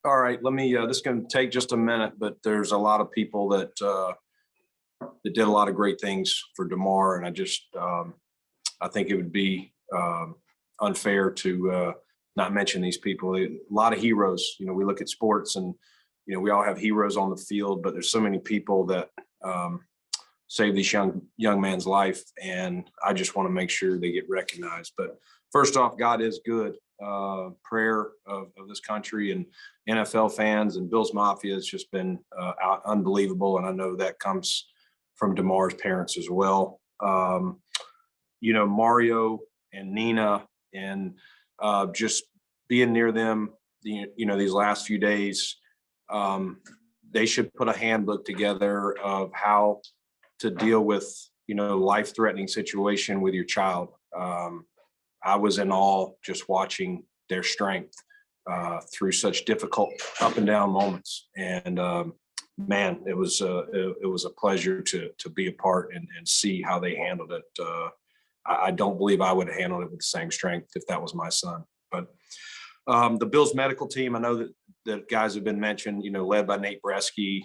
All right, let me, this is going to take just a minute, but there's a lot of people that did a lot of great things for Damar, and I think it would be unfair to not mention these people. A lot of heroes. We look at sports, and we all have heroes on the field, but there's so many people that save this young man's life, and I just want to make sure they get recognized. But first off, God is good. Prayer of this country and NFL fans and Bills Mafia has just been unbelievable, and I know that comes from Damar's parents as well. Mario and Nina, and just being near them, these last few days, they should put a handbook together of how to deal with, life-threatening situation with your child. I was in awe just watching their strength through such difficult up and down moments. And man, it was a pleasure to be a part and see how they handled it. I don't believe I would have handled it with the same strength if that was my son. But the Bills medical team, I know that guys have been mentioned, led by Nate Bresky.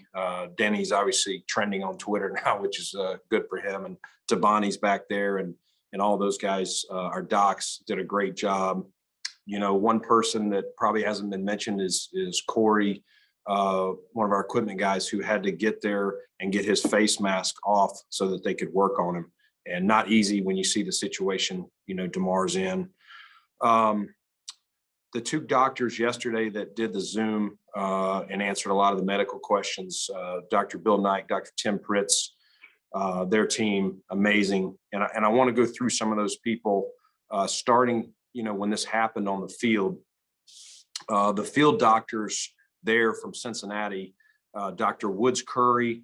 Denny's obviously trending on Twitter now, which is good for him. And Tabani's back there, and all those guys, our docs did a great job. One person that probably hasn't been mentioned is Corey, one of our equipment guys, who had to get there and get his face mask off so that they could work on him. And not easy when you see the situation, Damar's in. The two doctors yesterday that did the Zoom and answered a lot of the medical questions, Dr. Bill Knight, Dr. Tim Pritz, their team, amazing. And I want to go through some of those people, starting, when this happened on the field. The field doctors there from Cincinnati, Dr. Woods Curry,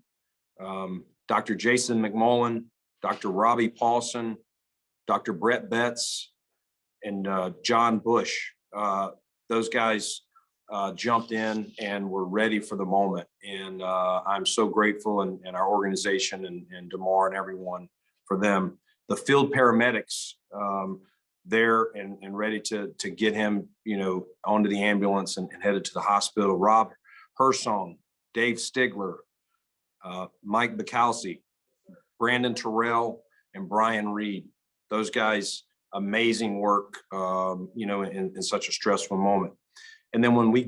Dr. Jason McMullen, Dr. Robbie Paulson, Dr. Brett Betts, and John Bush. Those guys jumped in and were ready for the moment. And I'm so grateful, and our organization and Damar and everyone, for them. The field paramedics there and ready to get him, onto the ambulance and headed to the hospital. Rob Hersong, Dave Stigler, Mike Bacalsi, Brandon Terrell, and Brian Reed. Those guys, amazing work, in such a stressful moment. And then when they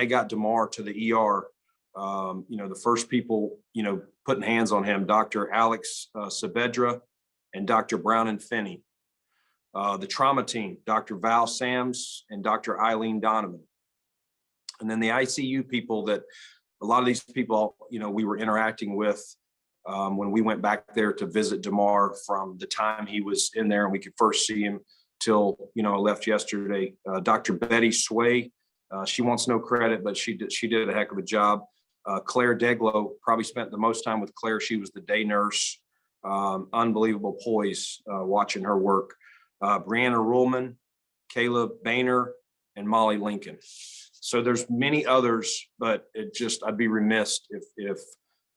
got Damar to the ER, the first people, putting hands on him, Dr. Alex Saavedra and Dr. Brown and Finney. The trauma team, Dr. Val Sams and Dr. Eileen Donovan. And then the ICU people, that a lot of these people, we were interacting with when we went back there to visit Damar, from the time he was in there and we could first see him till, I left yesterday. Dr. Betty Sway, she wants no credit, but she did a heck of a job. Claire Deglow, probably spent the most time with Claire. She was the day nurse. Unbelievable poise watching her work. Brianna Ruhlman, Kayla Boehner, and Molly Lincoln. So there's many others, but I'd be remiss if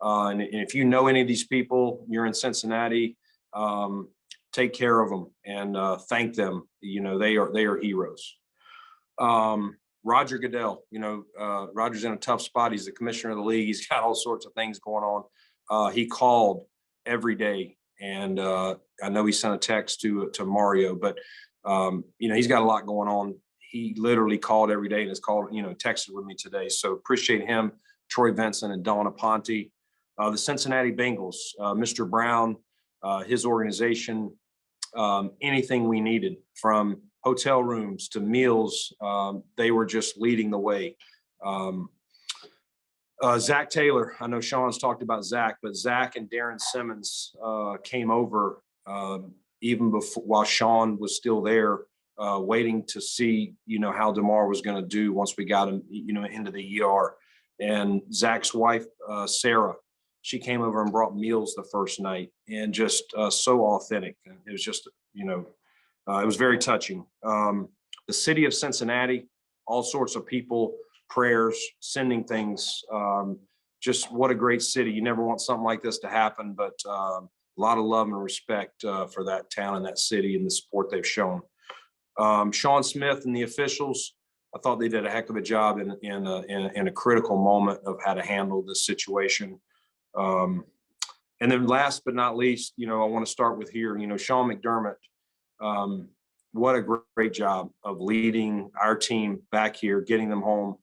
and if you know any of these people, you're in Cincinnati, take care of them and thank them. They are heroes. Roger Goodell, Roger's in a tough spot. He's the commissioner of the league. He's got all sorts of things going on. He called every day, and I know he sent a text to Mario, but he's got a lot going on. He literally called every day and has called, texted with me today. So appreciate him, Troy Vincent and Dawn Aponte. The Cincinnati Bengals, Mr. Brown, his organization, anything we needed, from hotel rooms to meals, they were just leading the way. Zach Taylor, I know Sean's talked about Zach, but Zach and Darren Simmons came over even before, while Sean was still there, waiting to see, how Damar was going to do once we got him, into the ER. And Zach's wife, Sarah, she came over and brought meals the first night, and just so authentic. It was just, it was very touching. The city of Cincinnati, all sorts of people, prayers, sending things. Just what a great city. You never want something like this to happen, but a lot of love and respect for that town and that city and the support they've shown. Sean Smith and the officials, I thought they did a heck of a job in a critical moment of how to handle this situation. And then last but not least, I want to start with here, Sean McDermott, what a great job of leading our team back here, getting them home.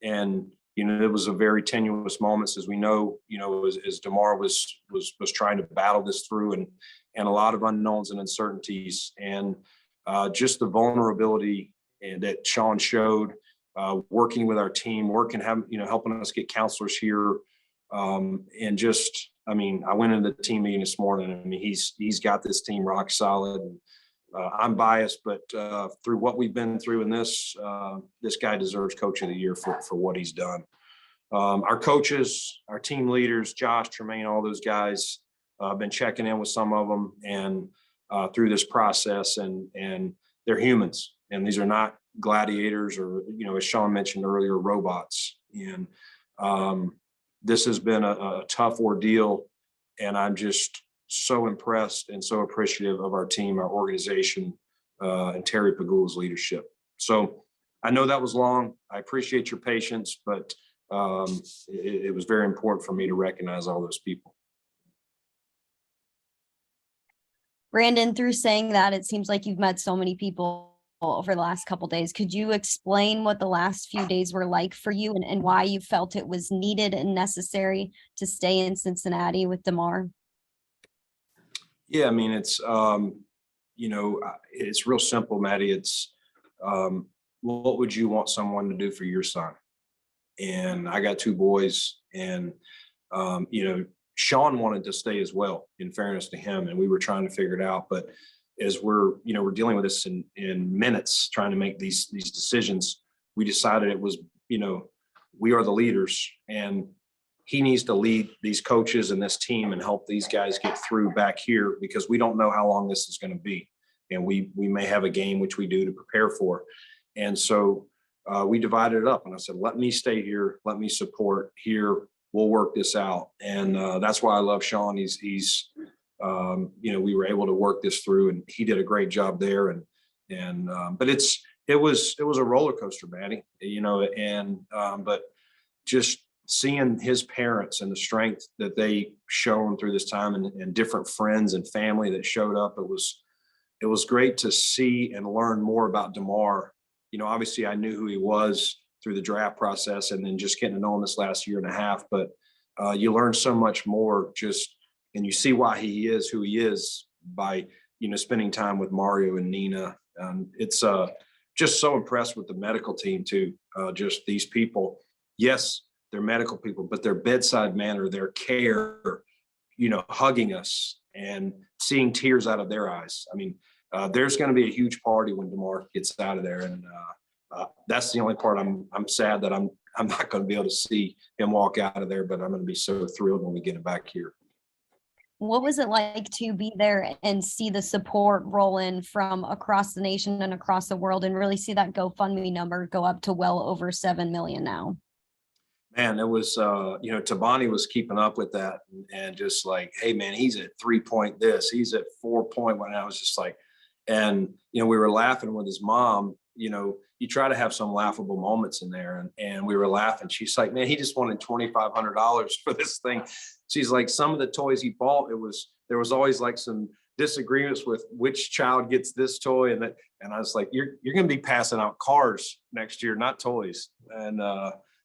And, it was a very tenuous moments, as we know, as Damar was trying to battle this through and a lot of unknowns and uncertainties, and just the vulnerability that Sean showed, working with our team, helping us get counselors here. And just, I went into the team meeting this morning. He's got this team rock solid. And, I'm biased, but through what we've been through in this guy deserves Coach of the Year for what he's done. Our coaches, our team leaders, Josh, Tremaine, all those guys, I've been checking in with some of them and through this process, and they're humans, and these are not gladiators or, as Sean mentioned earlier, robots. And this has been a tough ordeal, and I'm just so impressed and so appreciative of our team, our organization, and Terry Pagula's leadership. So I know that was long. I appreciate your patience, but it was very important for me to recognize all those people. Brandon, through saying that, it seems like you've met so many people over the last couple of days. Could you explain what the last few days were like for you and why you felt it was needed and necessary to stay in Cincinnati with Damar? Yeah, it's, it's real simple, Maddie. It's what would you want someone to do for your son? And I got two boys, and, Sean wanted to stay as well, in fairness to him, and we were trying to figure it out. But as we're dealing with this in minutes, trying to make these decisions, we decided it was, we are the leaders, and he needs to lead these coaches and this team and help these guys get through back here, because we don't know how long this is going to be. And we may have a game, which we do, to prepare for. And so we divided it up, and I said, let me stay here. Let me support here. We'll work this out. And that's why I love Sean. He's we were able to work this through, and he did a great job there. But it was a roller coaster, Maddie, but just seeing his parents and the strength that they shown through this time, and different friends and family that showed up, it was great to see and learn more about Damar. Obviously I knew who he was through the draft process, and then just getting to know him this last year and a half, but you learn so much more and you see why he is who he is by, spending time with Mario and Nina. It's just so impressed with the medical team too. Just these people, yes, they're medical people, but their bedside manner, their care, hugging us and seeing tears out of their eyes. There's going to be a huge party when Damar gets out of there, and that's the only part I'm sad that I'm not going to be able to see him walk out of there, but I'm going to be so thrilled when we get him back here. What was it like to be there and see the support roll in from across the nation and across the world, and really see that GoFundMe number go up to well over 7 million now? Man, it was, Tabani was keeping up with that, and just like, hey man, he's at 3-point this, he's at 4-point. And I was just like, and, we were laughing with his mom. You try to have some laughable moments in there, and we were laughing. She's like, man, he just wanted $2,500 for this thing. She's like, some of the toys he bought, there was always like some disagreements with which child gets this toy and that. And I was like, you're going to be passing out cars next year, not toys. And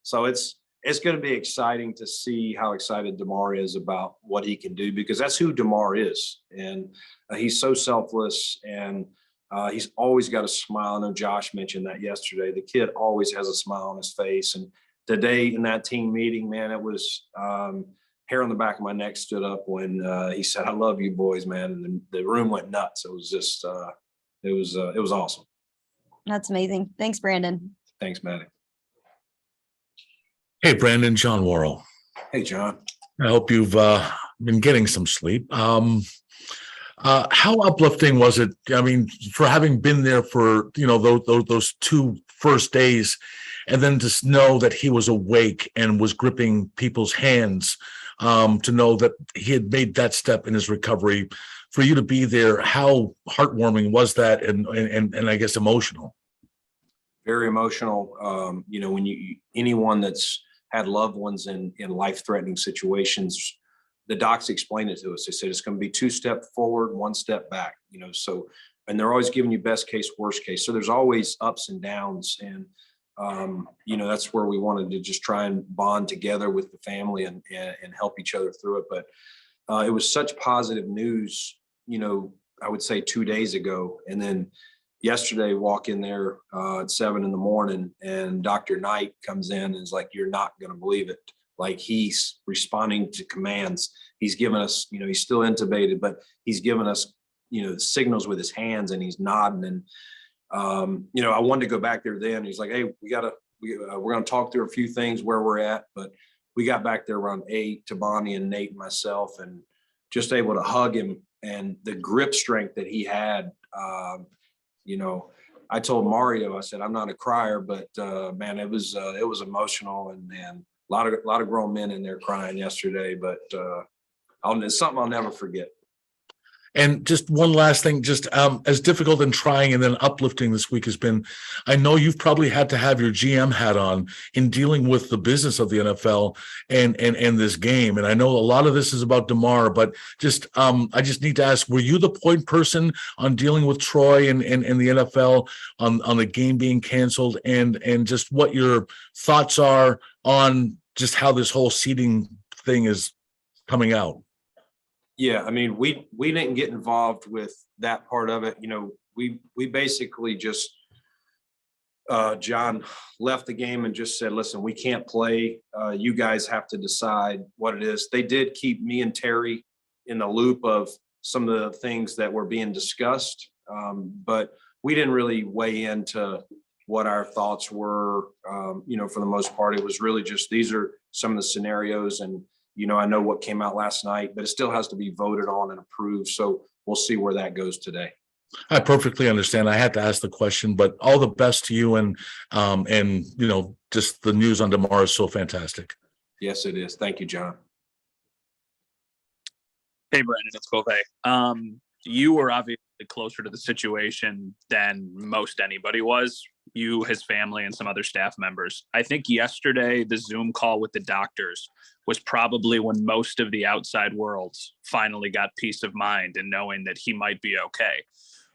so it's going to be exciting to see how excited Damar is about what he can do, because that's who Damar is. And he's so selfless, and he's always got a smile. I know Josh mentioned that yesterday. The kid always has a smile on his face. And today in that team meeting, man, it was hair on the back of my neck stood up when he said, I love you boys, man. And the room went nuts. It was just, it was awesome. That's amazing. Thanks, Brandon. Thanks, Maddie. Hey, Brandon, John Worrell. Hey, John. I hope you've been getting some sleep. How uplifting was it? For having been there for, those 2 first days, and then to know that he was awake and was gripping people's hands, to know that he had made that step in his recovery. For you to be there, how heartwarming was that, and I guess emotional? Very emotional. When anyone that's had loved ones in life-threatening situations, the docs explained it to us. They said it's going to be 2 steps forward, 1 step back. So, and they're always giving you best case, worst case. So there's always ups and downs, and that's where we wanted to just try and bond together with the family and help each other through it. But it was such positive news, I would say 2 days ago, and then yesterday walk in there at 7 a.m. and Dr. Knight comes in and is like, "You're not going to believe it." Like, he's responding to commands. He's given us, he's still intubated, but he's given us, signals with his hands, and he's nodding. And, I wanted to go back there then. He's like, "Hey, we're going to talk through a few things where we're at." But we got back there around 8 to Bonnie and Nate and myself, and just able to hug him, and the grip strength that he had. I told Mario, I said, "I'm not a crier, but man, it was emotional, and a lot of grown men in there crying yesterday." But it's something I'll never forget. And just one last thing, just as difficult and trying and then uplifting this week has been, I know you've probably had to have your GM hat on in dealing with the business of the NFL and this game. And I know a lot of this is about Damar, but just I just need to ask, were you the point person on dealing with Troy and the NFL on the game being canceled, and just what your thoughts are on just how this whole seating thing is coming out? Yeah, I mean, we didn't get involved with that part of it. We basically just John left the game and just said, "Listen, we can't play. You guys have to decide what it is." They did keep me and Terry in the loop of some of the things that were being discussed, but we didn't really weigh into what our thoughts were. For the most part, it was really just, these are some of the scenarios, and I know what came out last night, but it still has to be voted on and approved. So we'll see where that goes today. I perfectly understand. I had to ask the question, but all the best to you, and just the news on Damar is so fantastic. Yes, it is. Thank you, John. Hey, Brandon, it's Bove. You were obviously closer to the situation than most anybody was. You, his family, and some other staff members. I think yesterday, the Zoom call with the doctors was probably when most of the outside world finally got peace of mind and knowing that he might be okay.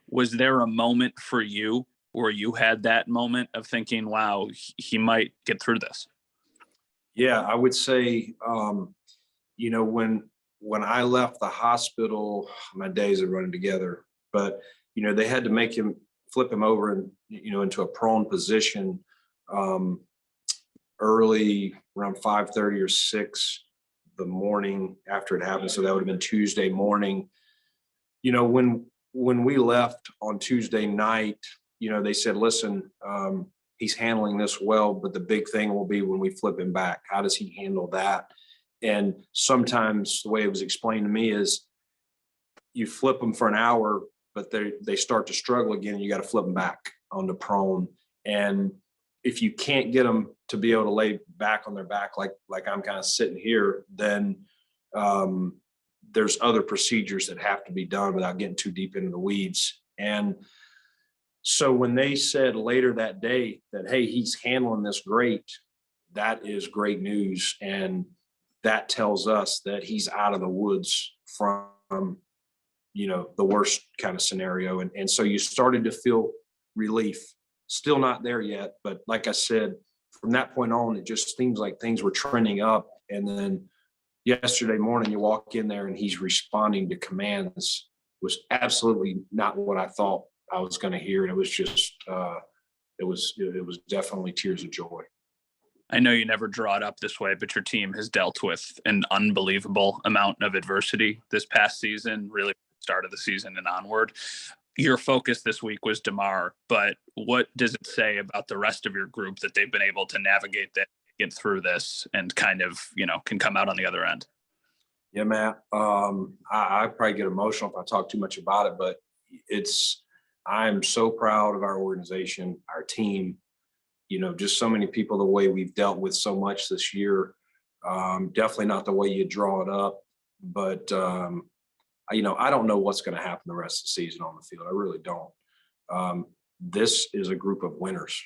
Was there a moment for you where you had that moment of thinking, wow, he might get through this? Yeah, I would say, when I left the hospital, my days are running together, but, they had to flip him over and, into a prone position early around 5:30 or 6 the morning after it happened. So that would have been Tuesday morning. When we left on Tuesday night, they said, "Listen, he's handling this well, but the big thing will be when we flip him back. How does he handle that?" And sometimes the way it was explained to me is, you flip them for an hour, but they start to struggle again, and you got to flip them back onto prone. And if you can't get them to be able to lay back on their back, like I'm kind of sitting here, then there's other procedures that have to be done without getting too deep into the weeds. And so when they said later that day that, "Hey, he's handling this great," that is great news. And that tells us that he's out of the woods from, the worst kind of scenario. And so you started to feel relief. Still not there yet, but like I said, from that point on, it just seems like things were trending up. And then yesterday morning, you walk in there and he's responding to commands. Was absolutely not what I thought I was going to hear. And it was just, it was definitely tears of joy. I know you never draw it up this way, but your team has dealt with an unbelievable amount of adversity this past season, really start of the season and onward. Your focus this week was Damar, but what does it say about the rest of your group that they've been able to navigate that, get through this, and kind of, can come out on the other end? Yeah, Matt. I probably get emotional if I talk too much about it, but I'm so proud of our organization, our team, just so many people, the way we've dealt with so much this year. Definitely not the way you draw it up, but I don't know what's going to happen the rest of the season on the field. I really don't. This is a group of winners.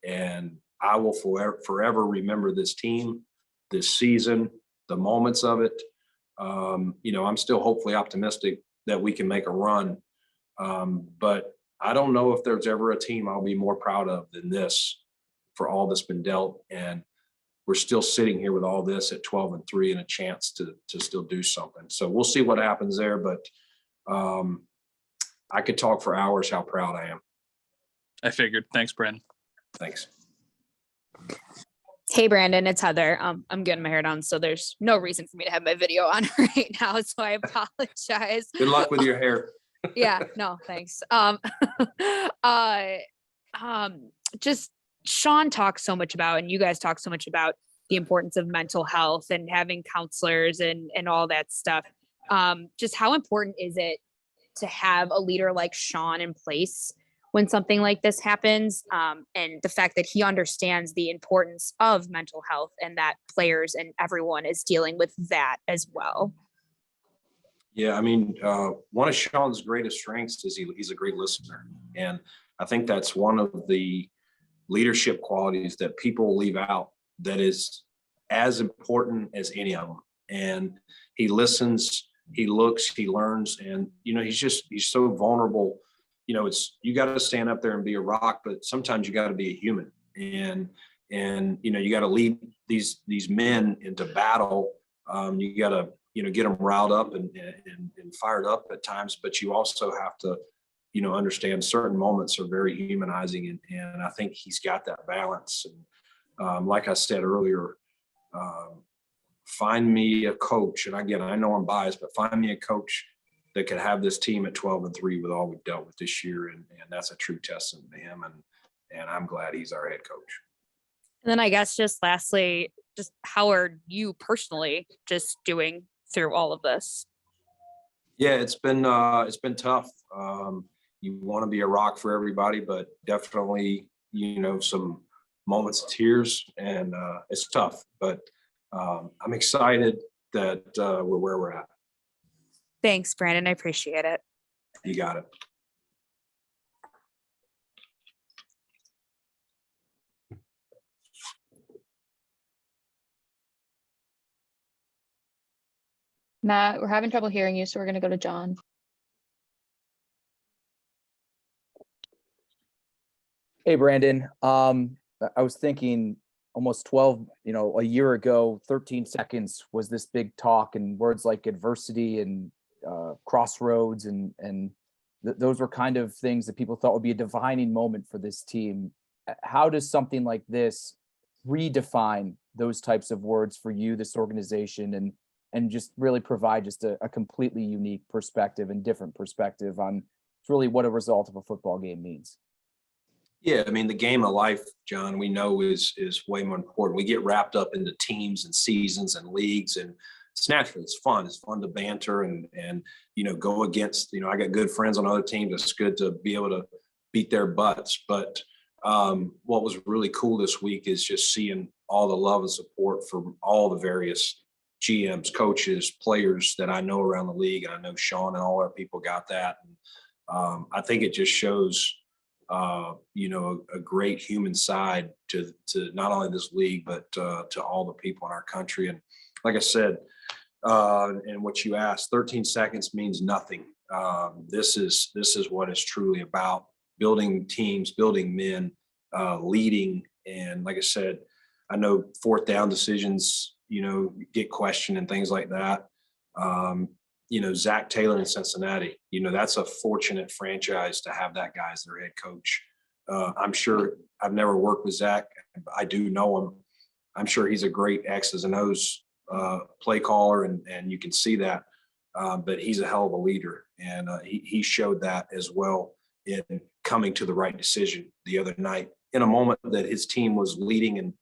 And I will forever remember this team, this season, the moments of it. I'm still hopefully optimistic that we can make a run. But I don't know if there's ever a team I'll be more proud of than this for all that's been dealt. And we're still sitting here with all this at 12-3 and a chance to still do something. So we'll see what happens there. But I could talk for hours how proud I am. I figured. Thanks, Brandon. Thanks. Hey, Brandon, it's Heather. I'm getting my hair done, so there's no reason for me to have my video on right now, so I apologize. Good luck with your hair. Yeah, no, thanks. Just Sean talks so much about, and you guys talk so much about the importance of mental health and having counselors and all that stuff. Just how important is it to have a leader like Sean in place when something like this happens, and the fact that he understands the importance of mental health and that players and everyone is dealing with that as well? Yeah, I mean, one of Sean's greatest strengths is he's a great listener. And I think that's one of the leadership qualities that people leave out that is as important as any of them. And he listens, he looks, he learns, and, he's so vulnerable. You got to stand up there and be a rock, but sometimes you got to be a human. And you got to lead these men into battle. You got to, get them riled up and fired up at times, but you also have to, understand certain moments are very humanizing. And I think he's got that balance. And like I said earlier, find me a coach. And again, I know I'm biased, but find me a coach that could have this team at 12-3 with all we've dealt with this year. And that's a true testament to him. And I'm glad he's our head coach. And then I guess just lastly, just how are you personally just doing through all of this? Yeah, it's been tough. You want to be a rock for everybody, but definitely, some moments of tears, and it's tough, but I'm excited that we're where we're at. Thanks, Brandon. I appreciate it. You got it. Matt, we're having trouble hearing you, so we're going to go to John. Hey, Brandon. I was thinking almost 12, a year ago, 13 seconds was this big talk, and words like adversity and crossroads. And those were kind of things that people thought would be a defining moment for this team. How does something like this redefine those types of words for you, this organization, and just really provide just a completely unique perspective and different perspective on really what a result of a football game means? Yeah, I mean, the game of life, John, we know is way more important. We get wrapped up into teams and seasons and leagues, and it's natural. It's fun. It's fun to banter and go against, I got good friends on other teams. It's good to be able to beat their butts. But what was really cool this week is just seeing all the love and support from all the various GMs, coaches, players that I know around the league. And I know Sean and all our people got that. And I think it just shows a great human side to not only this league, but to all the people in our country. And like I said, and what you asked, 13 seconds means nothing. This is what it's truly about: building teams, building men, leading. And like I said, I know fourth down decisions, get questioned and things like that. Zach Taylor in Cincinnati, that's a fortunate franchise to have that guy as their head coach. I'm sure I've never worked with Zach. I do know him. I'm sure he's a great X's and O's play caller, and you can see that. But he's a hell of a leader, and he showed that as well in coming to the right decision the other night in a moment that his team was leading, and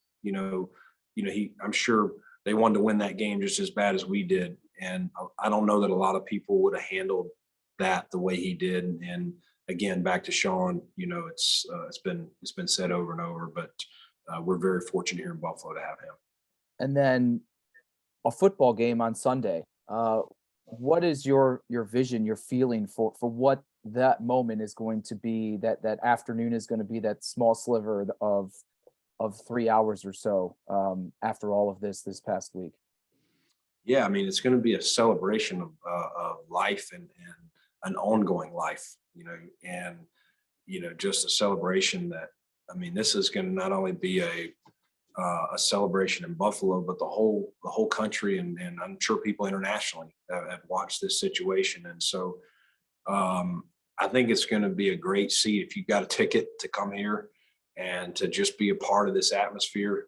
I'm sure they wanted to win that game just as bad as we did. And I don't know that a lot of people would have handled that the way he did. And again, back to Sean, it's been said over and over, but we're very fortunate here in Buffalo to have him. And then a football game on Sunday. What is your vision, your feeling for what that moment is going to be, that afternoon is going to be, that small sliver of of 3 hours or so after all of this past week? Yeah, I mean, it's going to be a celebration of life and an ongoing life, and, just a celebration that, I mean, this is going to not only be a celebration in Buffalo, but the whole country, and I'm sure people internationally have watched this situation. And so I think it's going to be a great seat if you got a ticket to come here and to just be a part of this atmosphere.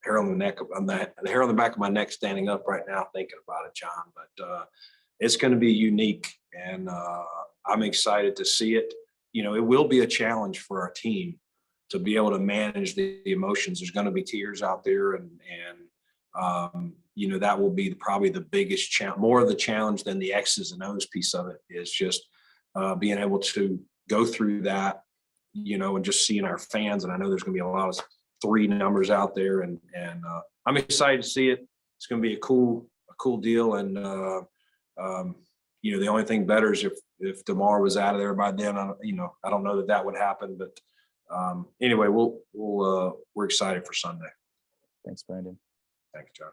Hair on the neck, the hair on the back of my neck standing up right now thinking about it, John. But it's going to be unique, and I'm excited to see it. It will be a challenge for our team to be able to manage the emotions. There's going to be tears out there, and that will be probably the biggest challenge. More of the challenge than the X's and O's piece of it is just being able to go through that, and just seeing our fans. And I know there's going to be a lot of 3 numbers out there, and I'm excited to see it. It's going to be a cool deal. And the only thing better is if Damar was out of there by then. I don't know that would happen, but anyway, we're excited for Sunday. Thanks, Brandon. Thanks, John.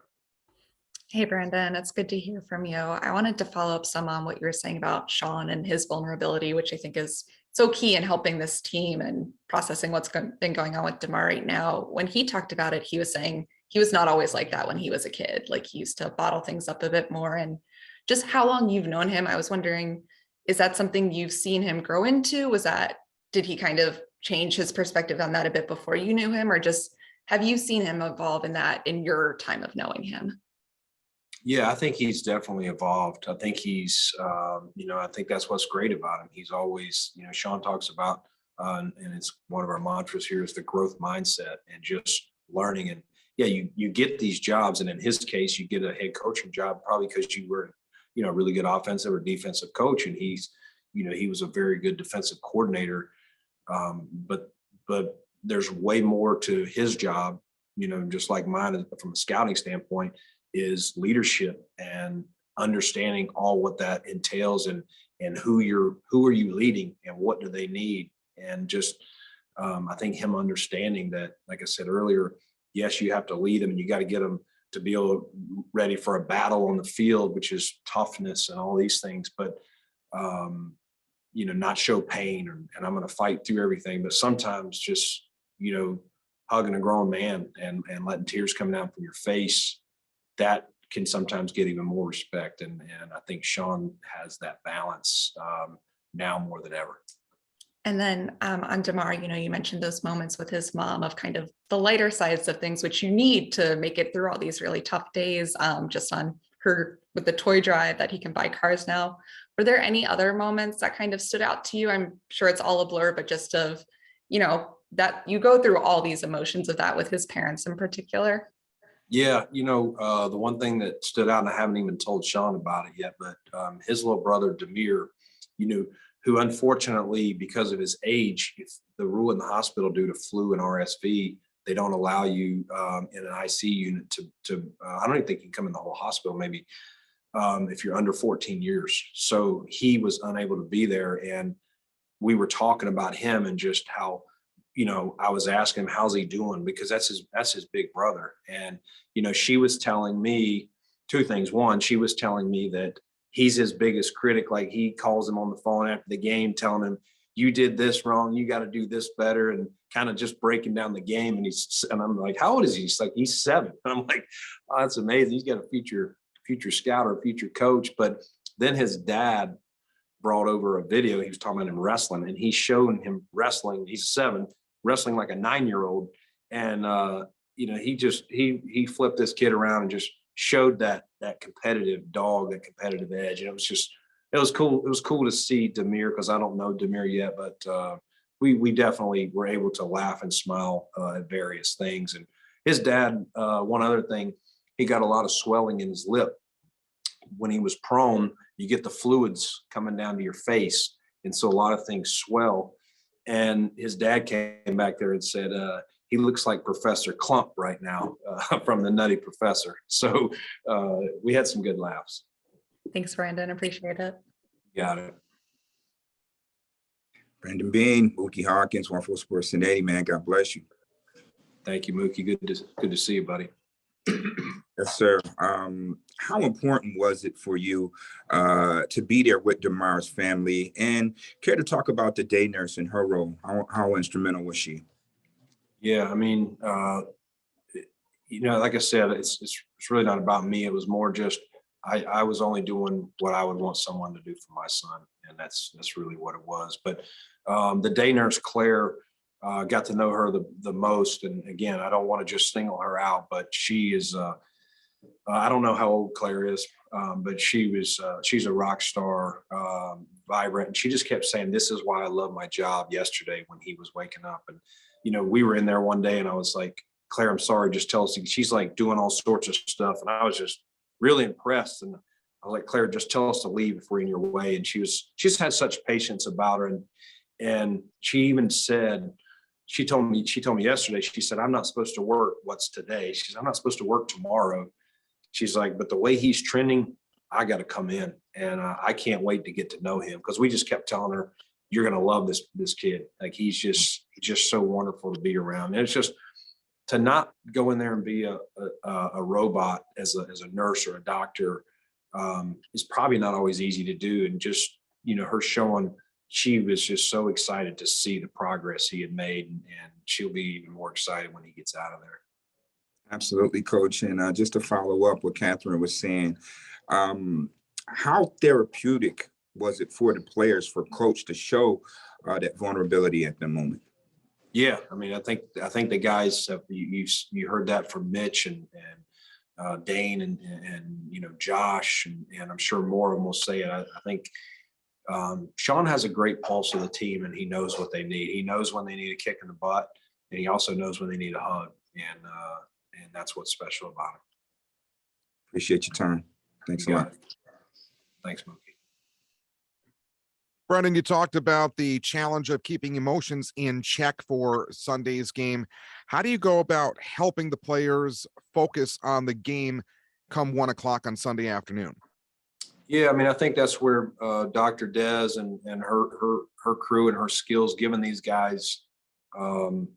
Hey, Brandon, it's good to hear from you. I wanted to follow up some on what you were saying about Sean and his vulnerability, which I think is so key in helping this team and processing what's been going on with Damar right now. When he talked about it, he was saying he was not always like that when he was a kid. Like, he used to bottle things up a bit more. And just how long you've known him, I was wondering, is that something you've seen him grow into? Did he kind of change his perspective on that a bit before you knew him, or just have you seen him evolve in that in your time of knowing him? Yeah, I think he's definitely evolved. I think he's, I think that's what's great about him. He's always, Sean talks about, and it's one of our mantras here, is the growth mindset and just learning. And yeah, you get these jobs, and in his case, you get a head coaching job probably because you were, a really good offensive or defensive coach, and he was a very good defensive coordinator. But there's way more to his job, just like mine from a scouting standpoint, is leadership and understanding all what that entails, and who are you leading and what do they need. And just I think him understanding that, like I said earlier, yes, you have to lead them, and you got to get them to be ready for a battle on the field, which is toughness and all these things, but not show pain, and I'm going to fight through everything. But sometimes just, hugging a grown man and letting tears come down from your face, that can sometimes get even more respect. And I think Sean has that balance now more than ever. And then on Damar, you mentioned those moments with his mom of kind of the lighter sides of things, which you need to make it through all these really tough days, just on her with the toy drive that he can buy cars now. Were there any other moments that kind of stood out to you? I'm sure it's all a blur, but just of, that you go through all these emotions of that with his parents in particular. Yeah, the one thing that stood out, and I haven't even told Sean about it yet, but his little brother, Damir, who unfortunately, because of his age, if the rule in the hospital due to flu and RSV, they don't allow you in an IC unit to I don't even think you can come in the whole hospital, maybe if you're under 14 years. So he was unable to be there. And we were talking about him and just how, I was asking him, how's he doing? Because that's his big brother. And, she was telling me 2 things. One, she was telling me that he's his biggest critic. Like, he calls him on the phone after the game, telling him, you did this wrong, you got to do this better, and kind of just breaking down the game. And I'm like, how old is he? He's like, he's 7. And I'm like, oh, that's amazing. He's got a future scout or a future coach. But then his dad brought over a video. He was talking about him wrestling, and he showed him wrestling. He's 7, wrestling like a 9-year-old. And, he flipped this kid around and just showed that competitive dog, that competitive edge. And it was cool. It was cool to see Damir, because I don't know Damir yet, but we definitely were able to laugh and smile at various things. And his dad, one other thing, he got a lot of swelling in his lip. When he was prone, you get the fluids coming down to your face. And so a lot of things swell. And his dad came back there and said, he looks like Professor Clump right now from the Nutty Professor. So we had some good laughs. Thanks, Brandon. Appreciate it. Got it. Brandon Beane, Mookie Hawkins, 1 Sports 1080, man. God bless you. Thank you, Mookie. Good to see you, buddy. Yes, sir. How important was it for you to be there with Damar's family? And care to talk about the day nurse and her role? How instrumental was she? Yeah, I mean, like I said, it's really not about me. It was more just I was only doing what I would want someone to do for my son, and that's really what it was. But the day nurse, Claire, got to know her the most. And again, I don't want to just single her out, but she is. I don't know how old Claire is, but she's a rock star, vibrant, and she just kept saying, "This is why I love my job." Yesterday, when he was waking up, and we were in there one day, and I was like, "Claire, I'm sorry, just tell us." She's like doing all sorts of stuff, and I was just really impressed. And I was like, "Claire, just tell us to leave if we're in your way." And she just had such patience about her, and she even said. She told me yesterday, she said, "I'm not supposed to work what's today." She said, "I'm not supposed to work tomorrow." She's like, "But the way he's trending, I got to come in, and I can't wait to get to know him." Because we just kept telling her, "You're going to love this kid. Like he's just so wonderful to be around." And it's just to not go in there and be a robot as a nurse or a doctor is probably not always easy to do. And just her showing she was just so excited to see the progress he had made, and she'll be even more excited when he gets out of there. Absolutely, Coach. And just to follow up what Catherine was saying, how therapeutic was it for the players, for Coach to show that vulnerability at the moment? Yeah, I mean, I think the guys have, you heard that from Mitch and Dane and Josh, and I'm sure more of them will say it. I think Sean has a great pulse of the team, and he knows what they need. He knows when they need a kick in the butt, and he also knows when they need a hug, and that's what's special about him. Appreciate your time. Thanks a lot. Thanks, Mookie. Brendan, you talked about the challenge of keeping emotions in check for Sunday's game. How do you go about helping the players focus on the game come 1 o'clock on Sunday afternoon? Yeah, I mean, I think that's where Dr. Des and her crew and her skills, giving these guys, some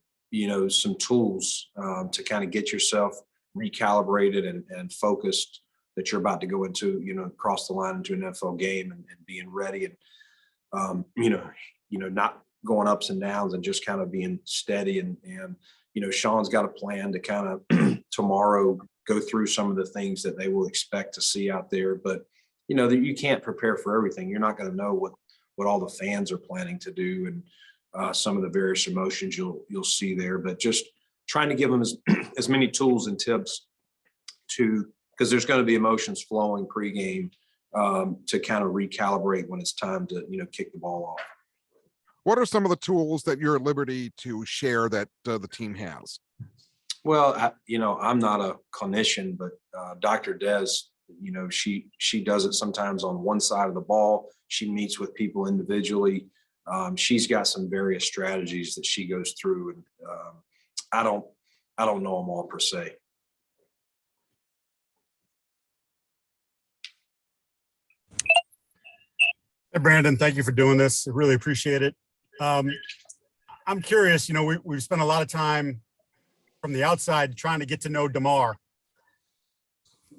tools to kind of get yourself recalibrated and focused that you're about to go into, cross the line into an NFL game and being ready and, not going ups and downs and just kind of being steady. And Sean's got a plan to kind of tomorrow go through some of the things that they will expect to see out there. But, that you can't prepare for everything. You're not going to know what all the fans are planning to do and some of the various emotions you'll see there. But just trying to give them as many tools and tips because there's going to be emotions flowing pregame to kind of recalibrate when it's time to, kick the ball off. What are some of the tools that you're at liberty to share that the team has? Well, I'm not a clinician, but Dr. Des, she does it sometimes on one side of the ball. She meets with people individually. She's got some various strategies that she goes through, and I don't know them all per se. Hey, Brandon, thank you for doing this. I really appreciate it. I'm curious, we've spent a lot of time from the outside trying to get to know Damar.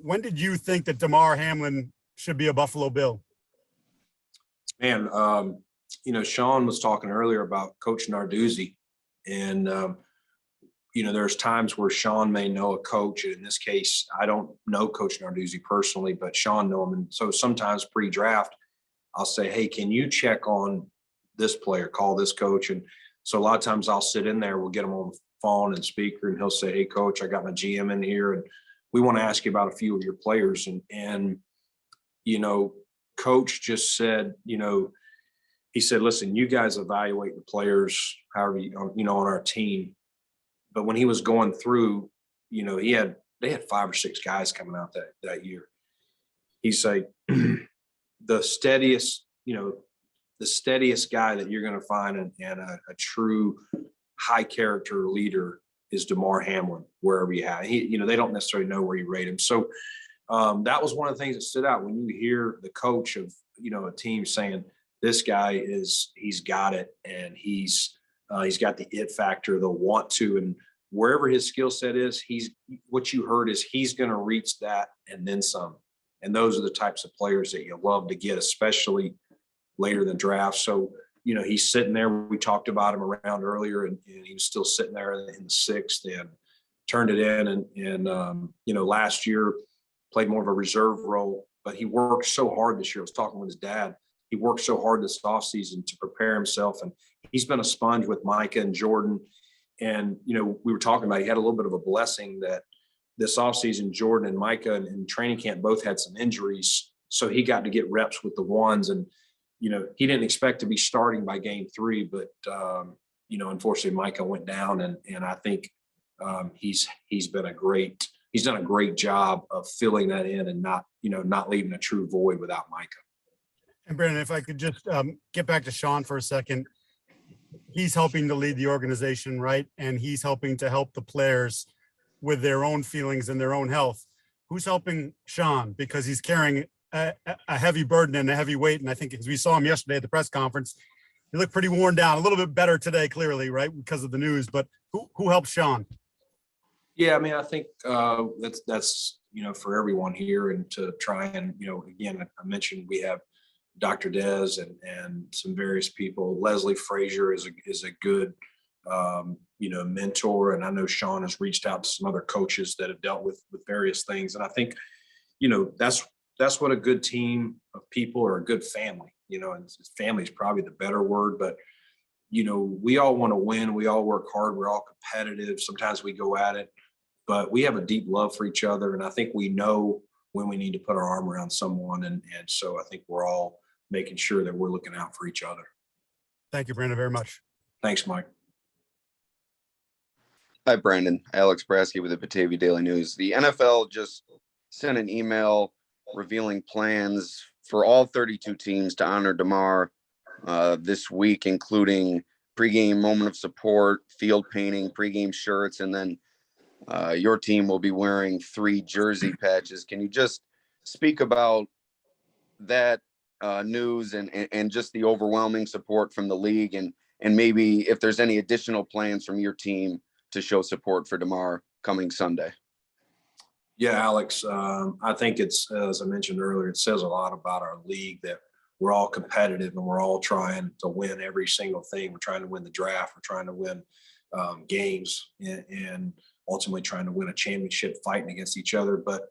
When did you think that Damar Hamlin should be a Buffalo Bill? Man, Sean was talking earlier about Coach Narduzzi, and there's times where Sean may know a coach. In this case, I don't know Coach Narduzzi personally, but Sean know him, and so sometimes pre-draft, I'll say, "Hey, can you check on this player? Call this coach." And so a lot of times I'll sit in there, we'll get him on the phone and speaker, and he'll say, "Hey, coach, I got my GM in here, and we want to ask you about a few of your players." And coach just said, he said, "Listen, you guys evaluate the players however on our team." But when he was going through, they had 5 or 6 guys coming out that year. He's like, the steadiest guy that you're going to find and a true high character leader is Damar Hamlin, wherever you have. They don't necessarily know where you rate him. So that was one of the things that stood out when you hear the coach of, a team saying, this guy he's got it, and he's got the it factor, the want to, and wherever his skill set is, what you heard is he's going to reach that and then some. And those are the types of players that you love to get, especially later than draft. So, he's sitting there. We talked about him around earlier, and he was still sitting there in the sixth and turned it in. And last year played more of a reserve role, but he worked so hard this year. I was talking with his dad. He worked so hard this offseason to prepare himself, and he's been a sponge with Micah and Jordan. And, we were talking about, he had a little bit of a blessing that this offseason, Jordan and Micah in training camp both had some injuries. So he got to get reps with the ones, and, he didn't expect to be starting by game 3, but, unfortunately Micah went down, and I think he's done a great job of filling that in and not leaving a true void without Micah. And Brandon, if I could just get back to Sean for a second. He's helping to lead the organization, right? And he's helping to help the players with their own feelings and their own health. Who's helping Sean? Because he's carrying a heavy burden and a heavy weight. And I think as we saw him yesterday at the press conference, he looked pretty worn down, a little bit better today, clearly, right? Because of the news, but who helps Sean? Yeah, I mean, I think that's for everyone here, and to try and, again, I mentioned we have Dr. Dez and some various people. Leslie Frazier is a good, mentor. And I know Sean has reached out to some other coaches that have dealt with various things. And I think, that's what a good team of people, or a good family, and family is probably the better word, but, we all want to win. We all work hard. We're all competitive. Sometimes we go at it, but we have a deep love for each other. And I think we know when we need to put our arm around someone. And so I think we're all making sure that we're looking out for each other. Thank you, Brandon, very much. Thanks, Mike. Hi, Brandon. Alex Brasky with the Batavia Daily News. The NFL just sent an email revealing plans for all 32 teams to honor Damar this week, including pregame moment of support, field painting, pregame shirts, and then your team will be wearing 3 jersey patches. Can you just speak about that news and just the overwhelming support from the league, and maybe if there's any additional plans from your team to show support for Damar coming Sunday? Yeah, Alex, I think it's, as I mentioned earlier, it says a lot about our league that we're all competitive and we're all trying to win every single thing. We're trying to win the draft. We're trying to win games, and ultimately trying to win a championship, fighting against each other. But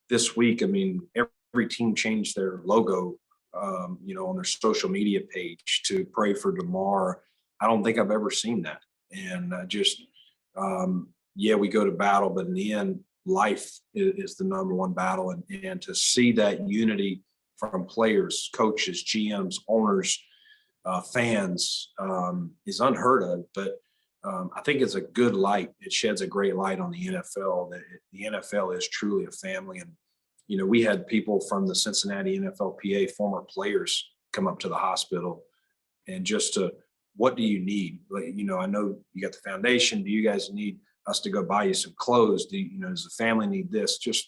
this week, I mean, every team changed their logo, on their social media page to pray for Damar. I don't think I've ever seen that. And we go to battle, but in the end, life is the number one battle. And to see that unity from players, coaches, GMs, owners, fans is unheard of. But I think it's a good light. It sheds a great light on the NFL, that the NFL is truly a family. And, we had people from the Cincinnati NFLPA, former players, come up to the hospital and just what do you need? Like, I know you got the foundation. Do you guys need us to go buy you some clothes? Does the family need this? Just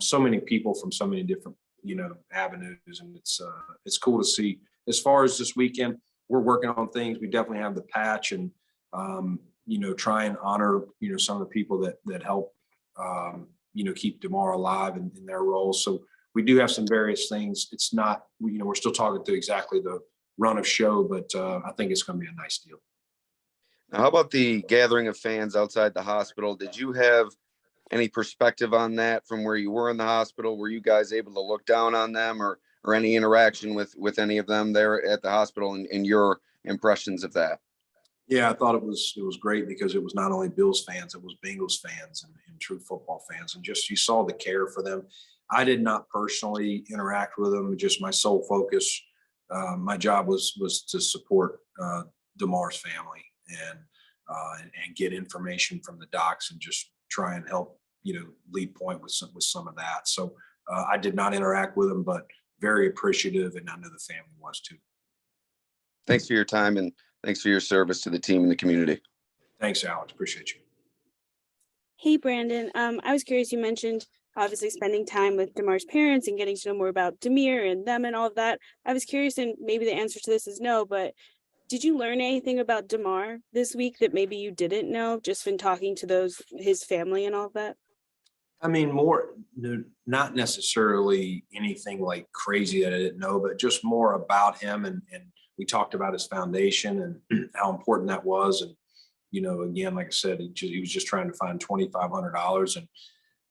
so many people from so many different, avenues. And it's cool to see. As far as this weekend, we're working on things. We definitely have the patch and, try and honor, some of the people that help, keep Damar alive in their roles. So we do have some various things. It's not, we're still talking through exactly the run of show, but I think it's going to be a nice deal. Now, how about the gathering of fans outside the hospital? Did you have any perspective on that from where you were in the hospital? Were you guys able to look down on them or any interaction with any of them there at the hospital, and your impressions of that? Yeah, I thought it was great, because it was not only Bills fans, it was Bengals fans and true football fans. And just, you saw the care for them. I did not personally interact with them, just my sole focus. My job was to support Damar's family and get information from the docs and just try and help, lead point with some of that. So I did not interact with them, but very appreciative, and I know the family was too. Thanks for your time, and thanks for your service to the team and the community. Thanks, Alex. Appreciate you. Hey, Brandon. I was curious, you mentioned obviously spending time with Damar's parents and getting to know more about Damir and them and all of that. I was curious, and maybe the answer to this is no, but did you learn anything about Damar this week that maybe you didn't know just from talking to his family and all that? I mean, not necessarily anything like crazy that I didn't know, but just more about him. And we talked about his foundation and how important that was. And, again, like I said, he was just trying to find $2,500.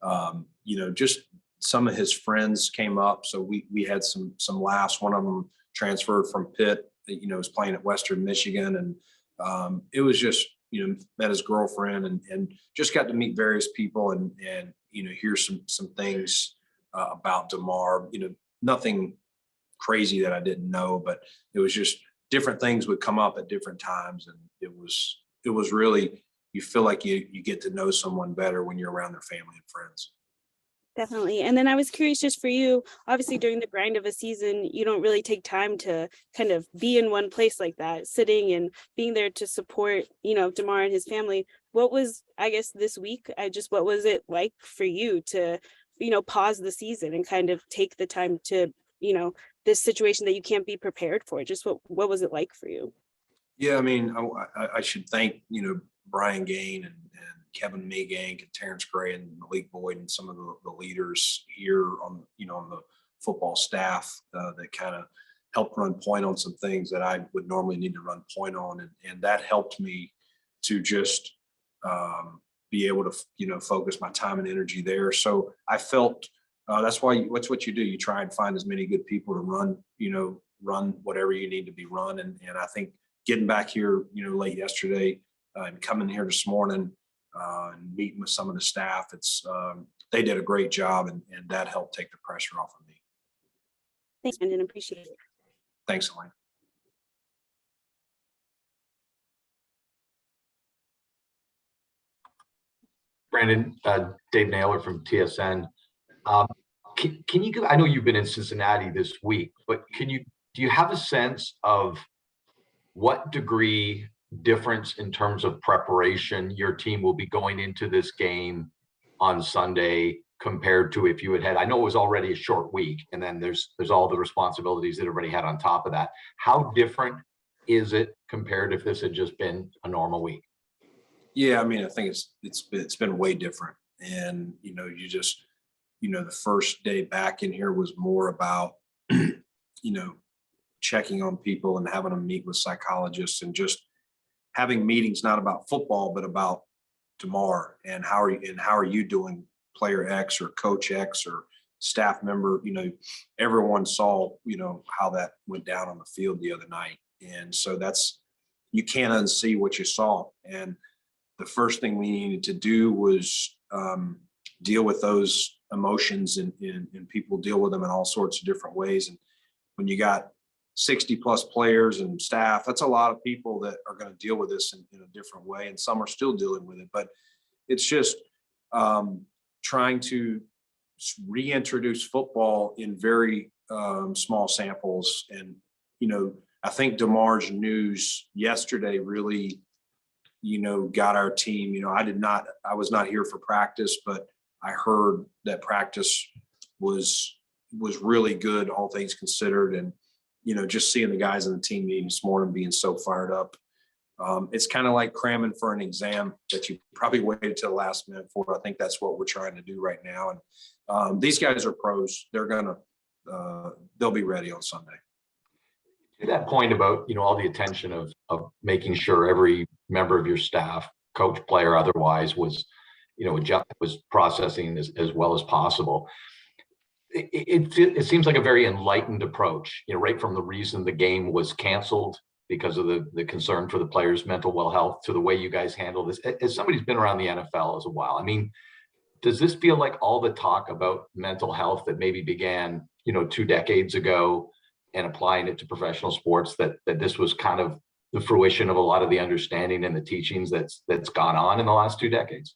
And, just some of his friends came up. So we had some laughs. One of them transferred from Pitt, was playing at Western Michigan. And it was just, met his girlfriend and just got to meet various people and hear some things about Damar. Nothing crazy that I didn't know, but it was just different things would come up at different times, and it was really, you feel like you get to know someone better when you're around their family and friends. Definitely. And then I was curious just for you, obviously during the grind of a season, you don't really take time to kind of be in one place like that, sitting and being there to support, Damar and his family. What was, I guess, this week, what was it like for you to, pause the season and kind of take the time to, this situation that you can't be prepared for? Just what was it like for you? Yeah, I mean, I should thank, Brian Gaine and Kevin Megank and Terrence Gray and Malik Boyd and some of the leaders here on the football staff that kind of helped run point on some things that I would normally need to run point on. And that helped me to just be able to, focus my time and energy there. So I felt that's what's what you do. You try and find as many good people to run whatever you need to be run. And I think getting back here, late yesterday and coming here this morning, and meeting with some of the staff, they did a great job, and that helped take the pressure off of me. Thanks, Brendan. Appreciate it. Thanks, Elaine. Brandon, Dave Naylor from TSN. Can you give, I know you've been in Cincinnati this week, but do you have a sense of what degree difference in terms of preparation your team will be going into this game on Sunday compared to if you had, I know it was already a short week, and then there's all the responsibilities that everybody had on top of that. How different is it compared if this had just been a normal week? Yeah, I mean, I think it's been way different. And, you just, the first day back in here was more about, checking on people and having them meet with psychologists and just having meetings, not about football, but about Damar and how are you doing, player X or coach X or staff member. Everyone saw, how that went down on the field the other night. And so you can't unsee what you saw. And the first thing we needed to do was deal with those emotions and people deal with them in all sorts of different ways. And when you got 60 plus players and staff, that's a lot of people that are going to deal with this in a different way. And some are still dealing with it, but it's just trying to reintroduce football in very small samples. And, I think Damar's news yesterday really, got our team. I was not here for practice, but I heard that practice was really good, all things considered. And, just seeing the guys in the team meeting this morning being so fired up. It's kind of like cramming for an exam that you probably waited till the last minute for. I think that's what we're trying to do right now. And these guys are pros. They'll be ready on Sunday. To that point about, all the attention of making sure every member of your staff, coach, player, otherwise was, was processing as well as possible. It seems like a very enlightened approach, right from the reason the game was canceled because of the concern for the players' mental well health to the way you guys handle this. As somebody who's been around the NFL as a while, I mean, does this feel like all the talk about mental health that maybe began, 2 decades ago and applying it to professional sports, that this was kind of the fruition of a lot of the understanding and the teachings that's gone on in the last 2 decades?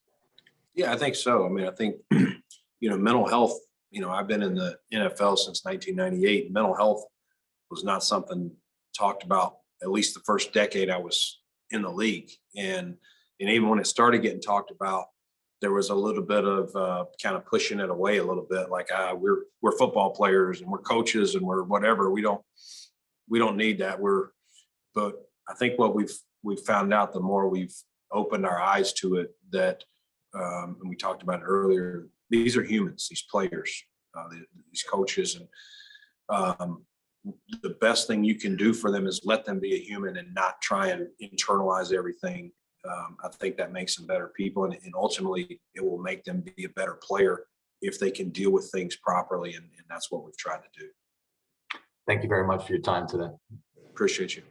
Yeah, I think so. I mean, I think, mental health, I've been in the NFL since 1998. Mental health was not something talked about, at least the first decade I was in the league. And even when it started getting talked about, there was a little bit of kind of pushing it away a little bit, like we're football players and we're coaches and we're whatever. We don't need that. But I think what we've found out, the more we've opened our eyes to it, that, and we talked about it earlier, these are humans, these players, these coaches, and the best thing you can do for them is let them be a human and not try and internalize everything. I think that makes them better people, and ultimately it will make them be a better player if they can deal with things properly. And that's what we've tried to do. Thank you very much for your time today. Appreciate you.